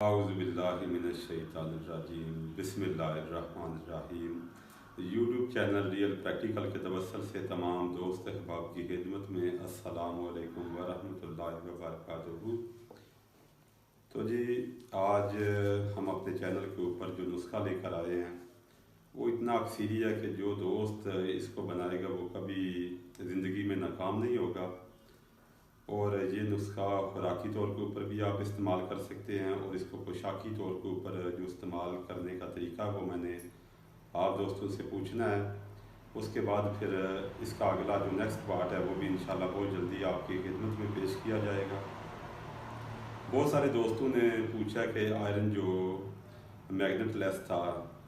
अऊज़ुबिल्लाहिमिनश्शैतानिर्रजीम बिस्मिल्लाहिर्रहमानिर्रहीम। YouTube channel real practical के तवस्सुल से तमाम दोस्त अहबाब की खिदमत में अस्सलामु अलैकुम वरहमतुल्लाहि वबरकातुहू। तो जी, आज हम अपने चैनल के ऊपर जो नुस्खा लेकर आए हैं वो इतना अक्सीरी है कि जो दोस्त इसको बनाएगा वो कभी ज़िंदगी में नाकाम नहीं होगा। और ये नुस्खा खुराकी तौर के ऊपर भी आप इस्तेमाल कर सकते हैं और इसको पोशाकी तौर के ऊपर जो इस्तेमाल करने का तरीका वो मैंने आप दोस्तों से पूछना है। उसके बाद फिर इसका अगला जो नेक्स्ट पार्ट है वो भी इंशाल्लाह बहुत जल्दी आपकी खिदमत में पेश किया जाएगा। बहुत सारे दोस्तों ने पूछा कि आयरन जो मैग्नेट लेस था,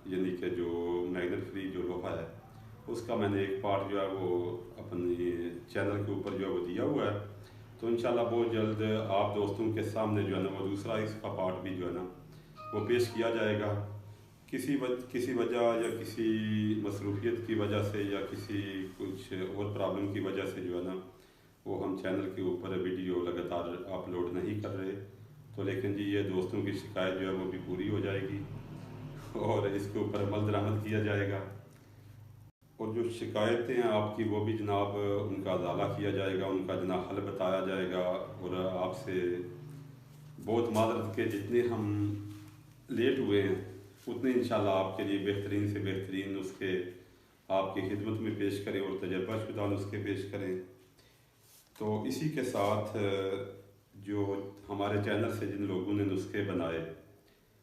यानी कि जो मैग्नेट फ्री जो लोहा है, उसका मैंने एक पार्ट जो है वो अपनी चैनल के ऊपर जो है वो दिया हुआ है। तो इंशाल्लाह बहुत जल्द आप दोस्तों के सामने जो है ना वो दूसरा इसका पार्ट भी जो है ना वो पेश किया जाएगा। किसी वजह या किसी मसरूफियत की वजह से या किसी कुछ और प्रॉब्लम की वजह से जो है ना वो हम चैनल के ऊपर वीडियो लगातार अपलोड नहीं कर रहे। तो लेकिन जी, ये दोस्तों की शिकायत जो है वो भी पूरी हो जाएगी और इसके ऊपर अमल दरामद किया जाएगा। और जो शिकायतें हैं आपकी वो भी जनाब उनका अज़ाला किया जाएगा, उनका जनाब हल बताया जाएगा। और आपसे बहुत माजरत के जितने हम लेट हुए हैं उतने इंशाल्लाह आपके लिए बेहतरीन से बेहतरीन नुस्खे आपकी खिदमत में पेश करें और तजर्बाशुदा नुस्खे पेश करें। तो इसी के साथ जो हमारे चैनल से जिन लोगों ने नुस्खे बनाए,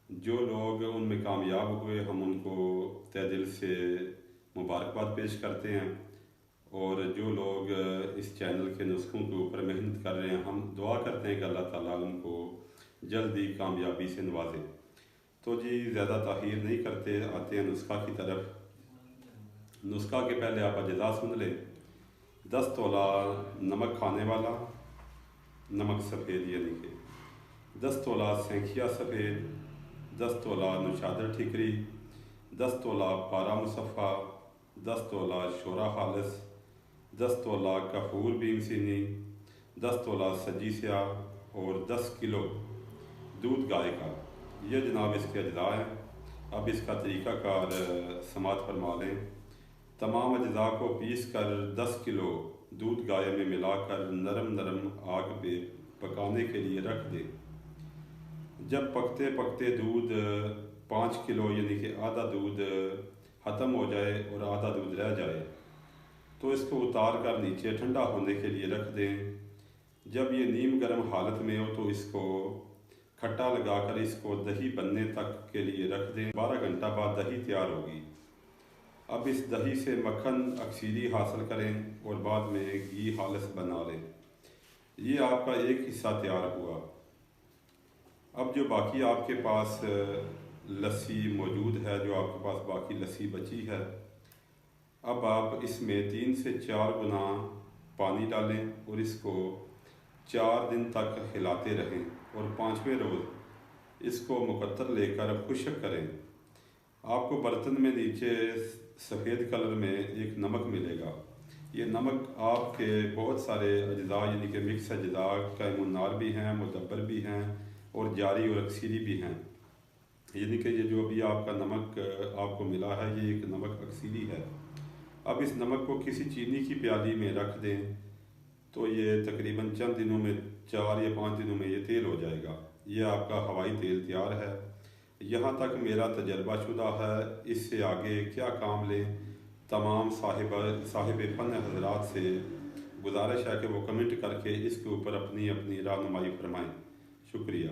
जो लोग उनमें कामयाब हुए, हम उनको तहे दिल से मुबारकबाद पेश करते हैं। और जो लोग इस चैनल के नुस्खों के ऊपर मेहनत कर रहे हैं, हम दुआ करते हैं कि अल्लाह ताला उनको जल्दी कामयाबी से नवाजे। तो जी, ज़्यादा ताख़ीर नहीं करते, आते हैं नुस्खा की तरफ। नुस्खा के पहले आप अज्जा सुन लें। 10 तोला नमक खाने वाला, नमक सफ़ेद यानी कि 10 तोला सेंखिया सफ़ेद, 10 तोला नुशादर ठिकरी, 10 तोला पारा मुसफ़ा, 10 तोला शोरा खालिस, 10 तोला कपूर भीमसीनी, 10 तोला सजी स्याह और 10 किलो दूध गाय का। ये जनाब इसके अज्जा हैं। अब इसका तरीक़ाकार समात फरमा लें। तमाम अज्जा को पीस कर 10 किलो दूध गाय में मिलाकर नरम नरम आग पे पकाने के लिए रख दें। जब पकते पकते दूध 5 किलो यानी कि आधा दूध ख़त्म हो जाए और आधा दूध रह जाए तो इसको उतार कर नीचे ठंडा होने के लिए रख दें। जब ये नीम गर्म हालत में हो तो इसको खट्टा लगाकर इसको दही बनने तक के लिए रख दें। 12 घंटा बाद दही तैयार होगी। अब इस दही से मक्खन अक्सीरी हासिल करें और बाद में घी खालिस बना लें। ये आपका एक हिस्सा तैयार हुआ। अब जो बाकी आपके पास लस्सी मौजूद है, जो आपके पास बाकी लस्सी बची है, अब आप इसमें 3 से 4 गुना पानी डालें और इसको 4 दिन तक हिलाते रहें और 5वें रोज़ इसको मुकद्दर लेकर खुश्क करें। आपको बर्तन में नीचे सफ़ेद कलर में एक नमक मिलेगा। ये नमक आपके बहुत सारे अज्जा यानी कि मिक्स अज्जा का मुन्नार भी हैं, मुदब्बर भी हैं और जारी और अक्सीरी भी हैं। यानी कि ये जो अभी आपका नमक आपको मिला है ये एक नमक अक्सीरी है। अब इस नमक को किसी चीनी की प्याली में रख दें तो ये तकरीबन चंद दिनों में 4 या 5 दिनों में ये तेल हो जाएगा। ये आपका हवाई तेल तैयार है। यहाँ तक मेरा तजर्बाशुदा है। इससे आगे क्या काम लें, तमाम साहिब फ़न हज़रात से गुजारिश है कि वो कमेंट करके इसके ऊपर अपनी अपनी रहनुमाई फरमाएँ। शुक्रिया।